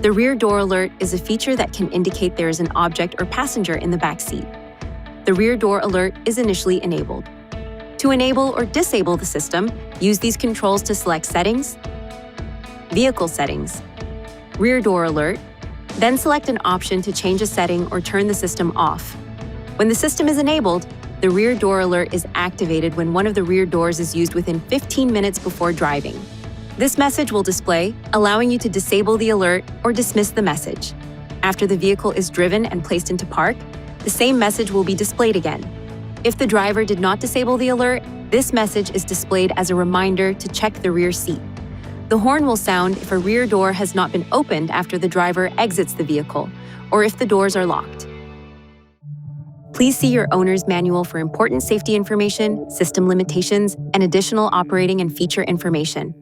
The rear door alert is a feature that can indicate there is an object or passenger in the back seat. The rear door alert is initially enabled. To enable or disable the system, use these controls to select Settings, Vehicle Settings, Rear Door Alert, then select an option to change a setting or turn the system off. When the system is enabled, the rear door alert is activated when one of the rear doors is used within 15 minutes before driving. This message will display, allowing you to disable the alert or dismiss the message. After the vehicle is driven and placed into park, the same message will be displayed again. If the driver did not disable the alert, this message is displayed as a reminder to check the rear seat. The horn will sound if a rear door has not been opened after the driver exits the vehicle, or if the doors are locked. Please see your owner's manual for important safety information, system limitations, and additional operating and feature information.